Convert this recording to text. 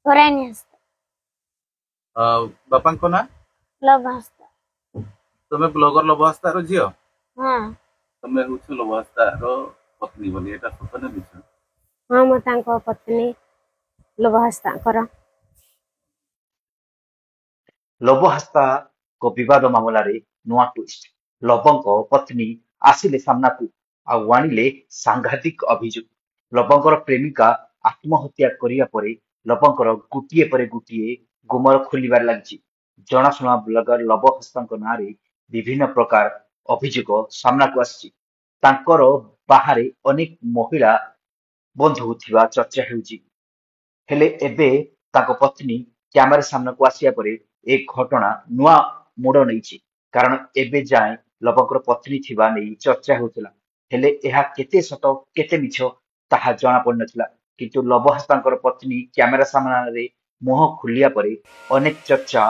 Orania hasta, ବାପାଙ୍କ ନାଁ? loba hasta. ତମେ ବ୍ଲଗର ଲବ ହାସ୍ତାର ଝିଅ? हाँ ତମେ ହଉଛ ଲବ ହାସ୍ତାର ପତ୍ନୀ ବୋଲି, ଏଇଟା ସତ ନା ମିଛ? हाँ ମୁଁ ତାଙ୍କ ପତ୍ନୀ ଲୋବା ହସ୍ତାଙ୍କର। ଲବ ହାସ୍ତାଙ୍କ ବିବାଦ ମାମଲାରେ ନୂଆ ଟ୍ୱିଷ୍ଟ, ଲବଙ୍କ ପତ୍ନୀ ଆସିଲେ ସାମ୍ନାକୁ ଆଉ ଆଣିଲେ ସାଂଘାତିକ ଅଭିଯୋଗ। ଲବଙ୍କର ପ୍ରେମିକା ଆତ୍ମହତ୍ୟା କରିବା ପରେ ଲବଙ୍କର ଗୋଟିଏ ପରେ ଗୋଟିଏ ଗୁମର ଖୋଲିବାରେ ଲାଗିଛି। ଜଣାଶୁଣା ବ୍ଲଗର ଲବ ହାସ୍ତାଙ୍କ ନାଁରେ ବିଭିନ୍ନ ପ୍ରକାର ଅଭିଯୋଗ ସାମ୍ନାକୁ ଆସିଛି। ତାଙ୍କର ବାହାରେ ଅନେକ ମହିଳା ବନ୍ଧୁ ଥିବା ଚର୍ଚ୍ଚା ହେଉଛି। ହେଲେ ଏବେ ତାଙ୍କ ପତ୍ନୀ କ୍ୟାମେରା ସାମ୍ନାକୁ ଆସିବା ପରେ ଏ ଘଟଣା ନୂଆ ମୋଡ ନେଇଛି। କାରଣ ଏବେ ଯାଏଁ ଲବଙ୍କର ପତ୍ନୀ ଥିବା ନେଇ ଚର୍ଚ୍ଚା ହେଉଥିଲା। ହେଲେ ଏହା କେତେ ସତ କେତେ ମିଛ ତାହା ଜଣା ପଡିନଥିଲା। କିନ୍ତୁ ଲବ ହାସ୍ତାଙ୍କର ପତ୍ନୀ କ୍ୟାମେରା ସାମ୍ନାରେ ମୁହଁ ଖୋଲିବା ପରେ ଅନେକ ଚର୍ଚ୍ଚା